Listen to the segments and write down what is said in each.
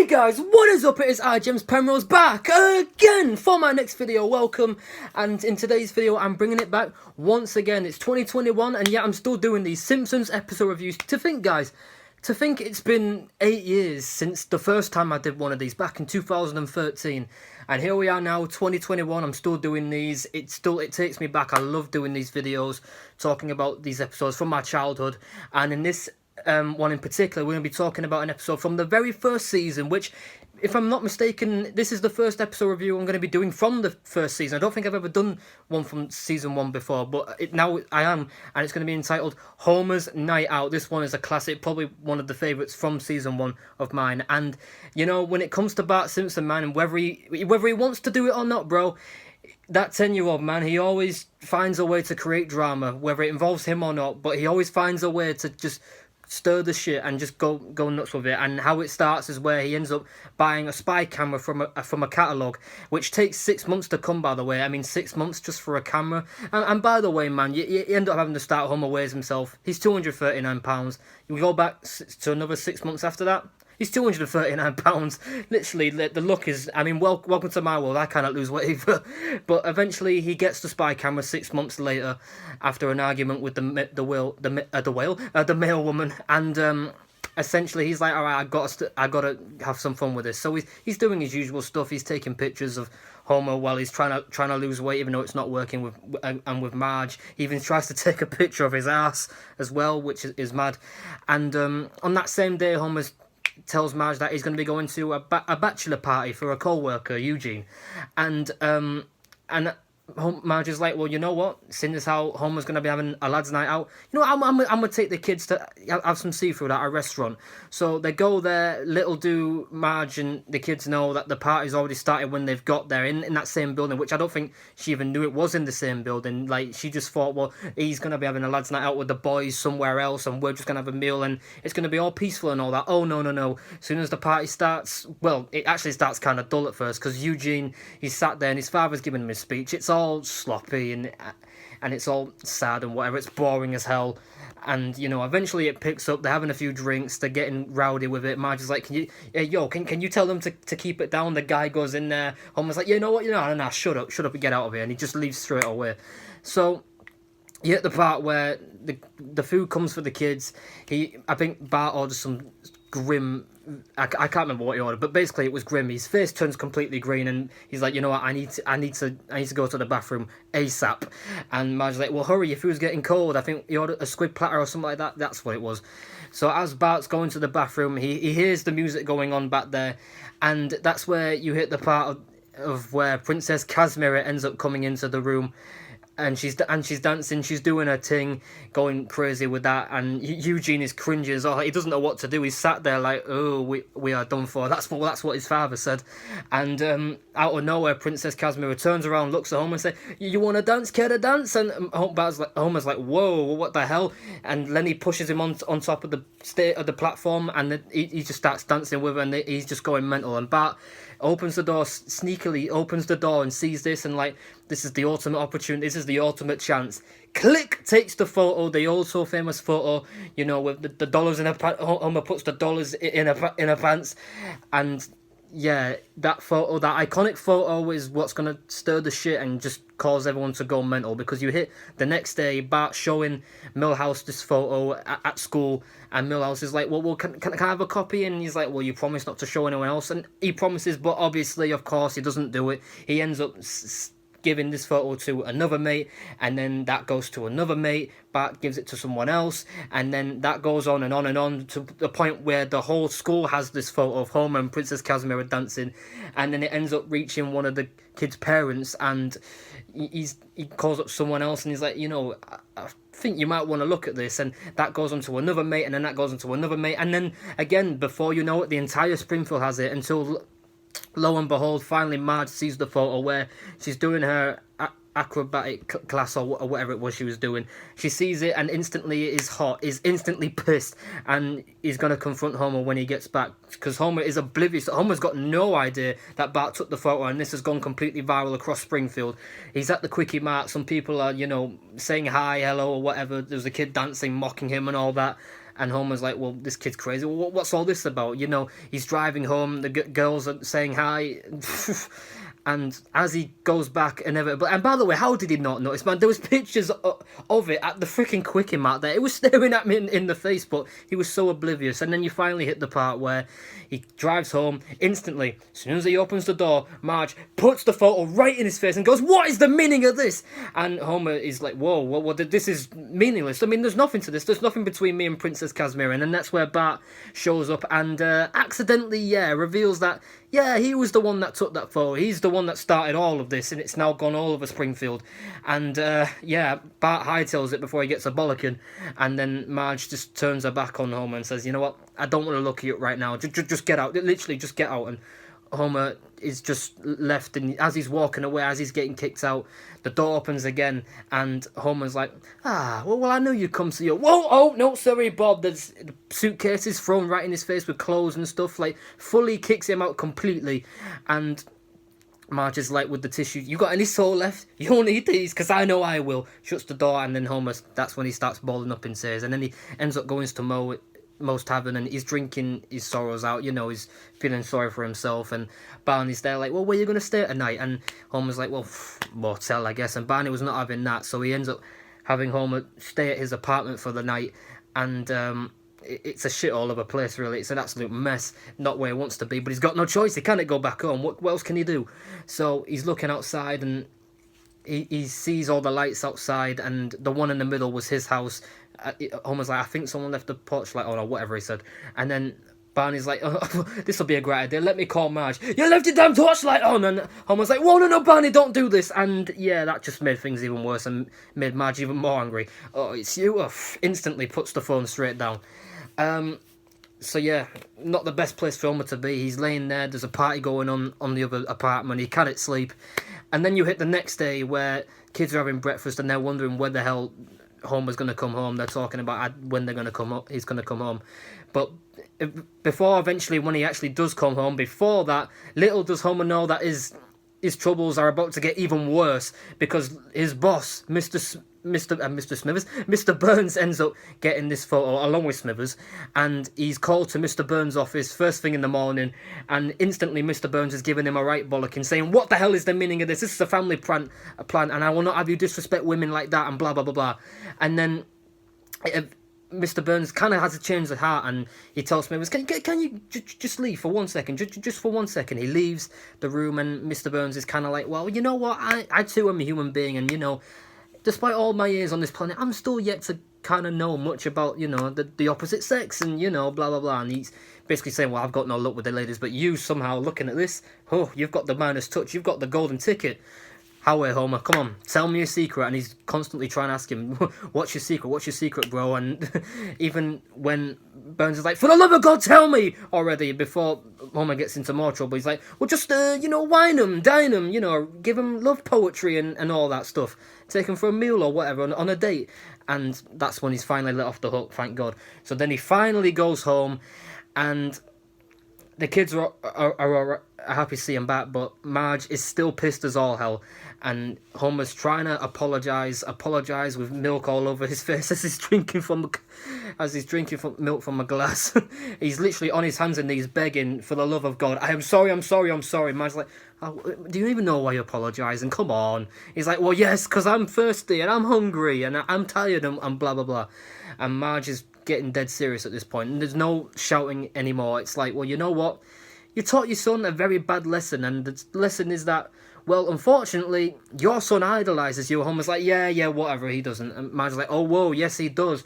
Hey guys, what is up? It is I, James Penrose, back again for my next video. Welcome. And in today's video, I'm bringing it back once again. It's 2021, and yeah, I'm still doing these Simpsons episode reviews. To think, guys, it's been 8 years since the first time I did one of these, back in 2013. And here we are now, 2021, I'm still doing these. It takes me back. I love doing these videos, talking about these episodes from my childhood. And in this one in particular, we're going to be talking about an episode from the very first season, which, if I'm not mistaken, this is the first episode review I'm going to be doing from the first season. I don't think I've ever done one from season 1 before, but now I am, and it's going to be entitled Homer's Night Out. This one is a classic, probably one of the favourites from season 1 of mine. And, you know, when it comes to Bart Simpson, man, and whether he wants to do it or not, bro, that 10-year-old man, he always finds a way to create drama, whether it involves him or not, but he always finds a way to just stir the shit and just go nuts with it. And how it starts is where he ends up buying a spy camera from a catalogue, which takes 6 months to come, by the way. I mean, 6 months just for a camera. And by the way, man, you end up having to start Homer weighs himself. He's £239. You go back to another 6 months after that, he's £239. Literally, the look is, I mean, welcome to my world. I cannot lose weight either. But eventually, he gets the spy camera 6 months later, after an argument with the mail woman, and essentially he's like, all right, I gotta have some fun with this. So he's doing his usual stuff. He's taking pictures of Homer while he's trying to lose weight, even though it's not working with Marge. He even tries to take a picture of his ass as well, which is mad. And on that same day, Homer tells Marge that he's going to be going to a bachelor party for a co-worker, Eugene, and Marge is like, well, you know what? Seeing as how Homer's going to be having a lad's night out, you know what? I'm going to take the kids to have some seafood at a restaurant. So they go there. Little do Marge and the kids know that the party's already started when they've got there in that same building, which I don't think she even knew it was in the same building. Like, she just thought, well, he's going to be having a lad's night out with the boys somewhere else, and we're just going to have a meal, and it's going to be all peaceful and all that. Oh, no. As soon as the party starts, well, it actually starts kind of dull at first, because Eugene, he's sat there and his father's giving him his speech. It's all sloppy and it's all sad and whatever. It's boring as hell. And, you know, eventually it picks up. They're having a few drinks. They're getting rowdy with it. Marge is like, can you tell them to keep it down? The guy goes in there. Homer's like, you know what? Nah, shut up and get out of here. And he just leaves straight away. So you hit the part where the food comes for the kids. I think Bart orders some grim, I can't remember what he ordered, but basically it was grim. His face turns completely green, and he's like, you know what, I need to go to the bathroom ASAP. And Marge's like, well, hurry, your food's getting cold. I think he ordered a squid platter or something like that. That's what it was. So as Bart's going to the bathroom, he hears the music going on back there, and that's where you hit the part of where Princess Casimira ends up coming into the room. And she's dancing, she's doing her thing, going crazy with that, and Eugene is cringing. Oh, he doesn't know what to do. He's sat there like, oh, we are done for. That's what his father said. And out of nowhere, Princess Casimira turns around, looks at Homer and says, you want to dance? Care to dance? And Homer's like, whoa, what the hell? And Lenny pushes him on top of the platform, and he just starts dancing with her, and he's just going mental. And Bart opens the door, sneakily opens the door and sees this, and like, this is the ultimate opportunity, this is the ultimate chance. Click, takes the photo, the old so famous photo, you know, with the dollars in her pants. Homer puts the dollars in her pants, and yeah, that photo, that iconic photo, is what's gonna stir the shit and just cause everyone to go mental. Because you hit the next day, Bart showing Milhouse this photo at school, and Milhouse is like, well, can I have a copy? And he's like, well, you promised not to show anyone else. And he promises, but obviously, of course, he doesn't do it. He ends up giving this photo to another mate, and then that goes to another mate. Bart gives it to someone else, and then that goes on and on and on to the point where the whole school has this photo of Homer and Princess Casimira dancing, and then it ends up reaching one of the kids' parents, and he calls up someone else, and he's like, you know, I think you might want to look at this. And that goes on to another mate, and then that goes on to another mate, and then again, before you know it, the entire Springfield has it, until lo and behold, finally Marge sees the photo where she's doing her acrobatic class or whatever it was she was doing. She sees it and instantly is instantly pissed, and is going to confront Homer when he gets back, because Homer is oblivious. Homer's got no idea that Bart took the photo, and this has gone completely viral across Springfield. He's at the Quickie Mart, some people are, you know, saying hi, hello or whatever. There's a kid dancing, mocking him and all that. And Homer's like, well, this kid's crazy. Well, what's all this about? You know, he's driving home. The girls are saying hi. And as he goes back, inevitably, and by the way, how did he not notice, man? There was pictures of it at the freaking Quickie Mart there. It was staring at me in the face, but he was so oblivious. And then you finally hit the part where he drives home instantly. As soon as he opens the door, Marge puts the photo right in his face and goes, "What is the meaning of this?" And Homer is like, "Whoa, what? This is meaningless. I mean, there's nothing to this. There's nothing between me and Princess Casimira." And then that's where Bart shows up and accidentally, reveals that, he was the one that took that photo. He's the one that started all of this, and it's now gone all over Springfield. And, Bart hightails it before he gets a bollocking. And then Marge just turns her back on Homer and says, "You know what? I don't want to look at you right now. Just get out. Literally, just get out." And Homer is just left, and as he's walking away, as he's getting kicked out, the door opens again, and Homer's like, well, I knew you'd come, see you. Whoa, oh, no, sorry, Bob. There's suitcases thrown right in his face with clothes and stuff, like, fully kicks him out completely. And Marge is like, with the tissue, "You got any soul left? You'll need these, because I know I will." Shuts the door, and then Homer, that's when he starts balling up in tears, and then he ends up going to Moe's tavern, and he's drinking his sorrows out, he's feeling sorry for himself, and Barney's there like, "Well, where are you going to stay tonight?" And Homer's like, "Well, motel, I guess." And Barney was not having that, so he ends up having Homer stay at his apartment for the night, and it's a shit all over place, really. It's an absolute mess, not where he wants to be, but he's got no choice. He can't go back home. What else can he do? So he's looking outside, and he sees all the lights outside, and the one in the middle was his house. Homer's like, "I think someone left the porch light on," or whatever he said. And then Barney's like, "Oh, this will be a great idea. Let me call Marge." "You left your damn torchlight on!" And Homer's like, "Whoa, no, Barney, don't do this." And that just made things even worse and made Marge even more angry. "Oh, it's you." Instantly puts the phone straight down. So not the best place for Homer to be. He's laying there. There's a party going on the other apartment. He can't sleep. And then you hit the next day where kids are having breakfast and they're wondering where the hell Homer's going to come home. They're talking about when they're going to come up. He's going to come home. But before eventually when he actually does come home, before that, little does Homer know that his troubles are about to get even worse, because his boss, Mr. Smithers, Mr. Burns, ends up getting this photo along with Smithers, and he's called to Mr. Burns' office first thing in the morning, and instantly Mr. Burns is giving him a right bollocking, saying, "What the hell is the meaning of this? This is a family plan, and I will not have you disrespect women like that," and blah blah blah blah. And then Mr. Burns kind of has a change of heart, and he tells Smithers, can you just leave for 1 second? Just for 1 second. He leaves the room, and Mr. Burns is kind of like, "Well, you know what? I too am a human being, and, despite all my years on this planet, I'm still yet to kind of know much about, the opposite sex, and, blah, blah, blah." And he's basically saying, "Well, I've got no luck with the ladies, but you somehow, looking at this, you've got the minus touch, you've got the golden ticket. Howie, Homer, come on, tell me your secret." And he's constantly trying to ask him, "What's your secret? What's your secret, bro?" And even when Burns is like, "For the love of God, tell me already," before Homer gets into more trouble, he's like, "Well, just, wine them, dine them, give them love poetry and all that stuff. Take them for a meal or whatever on a date." And that's when he's finally let off the hook, thank God. So then he finally goes home, and the kids are happy to see him back, but Marge is still pissed as all hell. And Homer's trying to apologise with milk all over his face as he's drinking milk from a glass. He's literally on his hands and knees begging, "For the love of God, I am sorry, I'm sorry, I'm sorry." Marge's like, "Do you even know why you're apologising? Come on." He's like, "Well, yes, because I'm thirsty and I'm hungry and I'm tired and blah, blah, blah." And Marge is getting dead serious at this point, and there's no shouting anymore. It's like, "Well, you know what? You taught your son a very bad lesson, and the lesson is that, well, unfortunately, your son idolises you." Homer's like, yeah, whatever, he doesn't." And Marge's like, "Oh, whoa, yes, he does."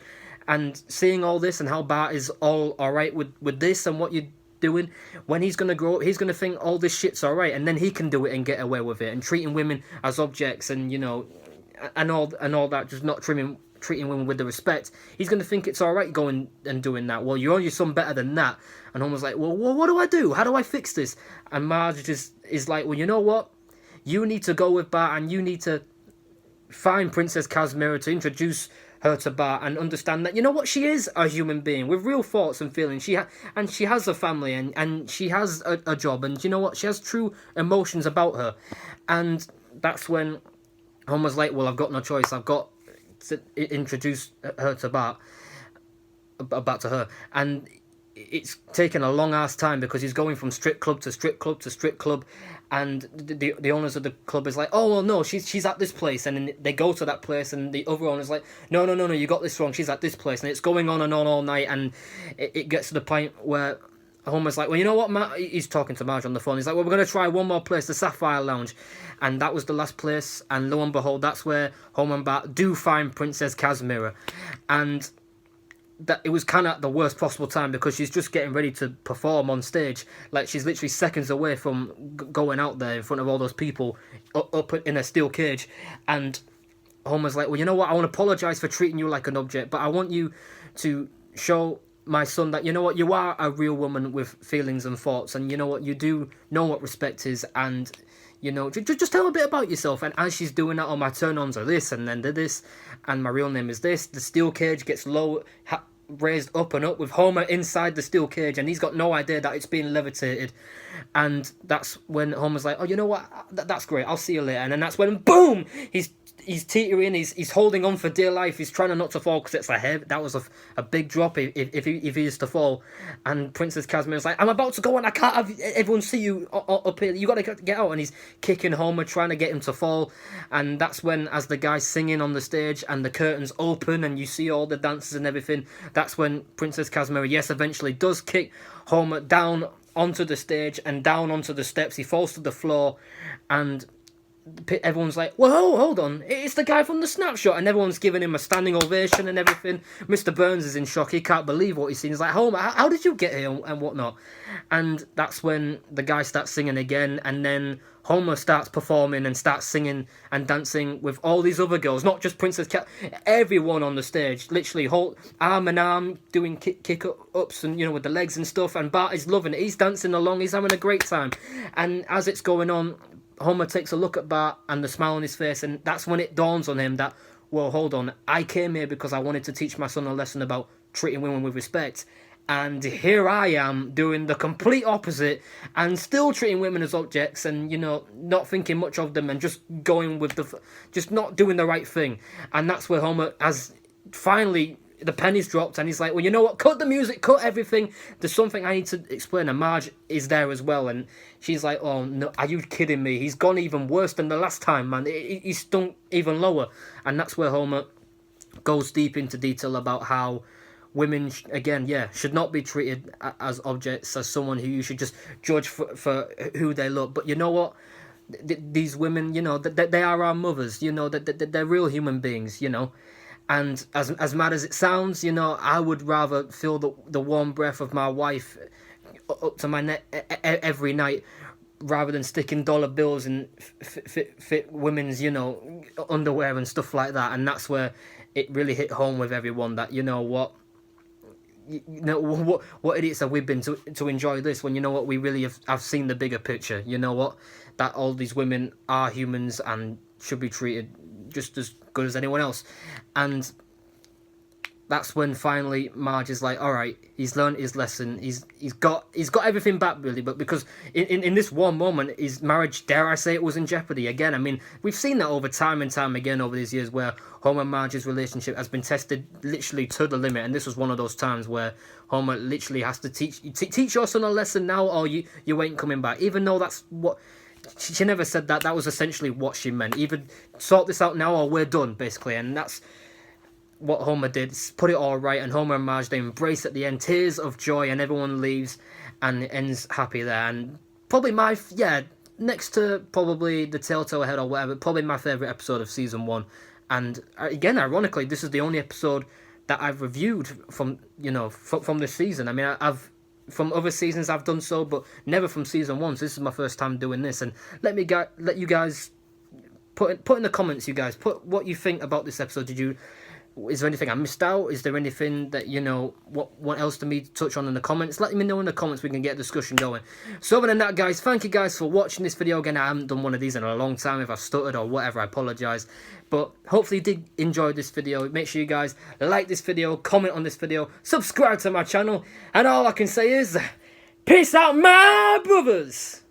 And seeing all this and how Bart is all alright with this and what you're doing, when he's going to grow up, he's going to think all this shit's alright, and then he can do it and get away with it, and treating women as objects and, and all that, just not treating women with the respect. He's going to think it's alright going and doing that. "Well, you're your son better than that." And Homer's like, well, what do I do? How do I fix this? And Marge just is like, "Well, you know what? You need to go with Bart, and you need to find Princess Casimira to introduce her to Bart, and understand that, you know what, she is a human being with real thoughts and feelings. She has a family, and she has a job, and you know what, she has true emotions about her." And that's when Homer's like, "Well, I've got no choice. I've got to introduce her to Bart." back to her, and it's taken a long ass time because he's going from strip club to strip club to strip club, and the owners of the club is like, oh well, no, she's at this place, and then they go to that place, and the other owner's like, no, you got this wrong, she's at this place, and it's going on and on all night, and it gets to the point where Homer's like, well, you know what, Matt? He's talking to Marge on the phone. He's like, well, we're going to try one more place, the Sapphire Lounge. And that was the last place. And lo and behold, that's where Homer and Bart do find Princess Casimira. And that it was kind of the worst possible time because she's just getting ready to perform on stage. Like, she's literally seconds away from going out there in front of all those people up in a steel cage. And Homer's like, well, you know what? I want to apologise for treating you like an object, but I want you to show my son that, you know what, you are a real woman with feelings and thoughts, and you know what, you do know what respect is, and you know, just tell a bit about yourself. And as she's doing that, oh, my turn-ons are this, and then this, and my real name is this. The steel cage gets raised up and up with Homer inside the steel cage, and he's got no idea that it's being levitated. And that's when Homer's like, oh, you know what, that's great, I'll see you later. And then that's when, boom, he's teetering, he's holding on for dear life, he's trying not to fall because it's that was a big drop if he is to fall. And Princess Casimire's like, I'm about to go on, I can't have everyone see you up here, you gotta get out. And he's kicking Homer, trying to get him to fall. And that's when, as the guy's singing on the stage and the curtains open and you see all the dancers and everything, that's when Princess Casimira, yes, eventually does kick Homer down onto the stage and down onto the steps. He falls to the floor, and everyone's like, whoa, hold on, it's the guy from the snapshot, and everyone's giving him a standing ovation and everything. Mr. Burns is in shock, he can't believe what he's seen. He's like, Homer, how did you get here and whatnot? And that's when the guy starts singing again, and then Homer starts performing and starts singing and dancing with all these other girls, not just Princess Cat, everyone on the stage, literally hold arm in arm, doing kick ups and, you know, with the legs and stuff. And Bart is loving it, he's dancing along, he's having a great time. And as it's going on, Homer takes a look at Bart and the smile on his face, and that's when it dawns on him that, well, hold on, I came here because I wanted to teach my son a lesson about treating women with respect, and here I am doing the complete opposite and still treating women as objects, and, you know, not thinking much of them and just going with just not doing the right thing. And that's where Homer has finally, the penny's dropped, and he's like, well, you know what, cut the music, cut everything, there's something I need to explain. And Marge is there as well, and she's like, oh no, are you kidding me, he's gone even worse than the last time, man, he's stunk even lower. And that's where Homer goes deep into detail about how women, again, should not be treated as objects, as someone who you should just judge for who they look. But you know what, these women, you know, they are our mothers, you know, they're real human beings, you know. And as mad as it sounds, you know, I would rather feel the warm breath of my wife up to my neck every night, rather than sticking dollar bills in fit women's, you know, underwear and stuff like that. And that's where it really hit home with everyone that, you know what, what idiots have we been to enjoy this, when, you know what, we really have seen the bigger picture. You know what, that all these women are humans and should be treated just as good as anyone else. And that's when finally Marge is like, all right, he's learned his lesson, he's got everything back, really. But because in this one moment, his marriage, dare I say it, was in jeopardy again. I mean, we've seen that over time and time again over these years, where Homer and Marge's relationship has been tested literally to the limit. And this was one of those times where Homer literally has to teach your son a lesson now, or you ain't coming back. Even though that's what she never said, that was essentially what she meant. Either sort this out now or we're done, basically. And that's what Homer did, put it all right. And Homer and Marge, they embrace at the end, tears of joy, and everyone leaves and it ends happy there. And probably next to probably the Telltale Head or whatever, probably my favourite episode of season 1. And again, ironically, this is the only episode that I've reviewed from this season. I mean, I've from other seasons I've done so, but never from season 1. So this is my first time doing this. And let you guys put in the comments, you guys, put what you think about this episode. Is there anything I missed out? Is there anything that, you know, what else to me to touch on in the comments? Let me know in the comments, we can get a discussion going. So other than that, guys, thank you guys for watching this video. Again, I haven't done one of these in a long time. If I stuttered or whatever, I apologise. But hopefully you did enjoy this video. Make sure you guys like this video, comment on this video, subscribe to my channel. And all I can say is, peace out, my brothers!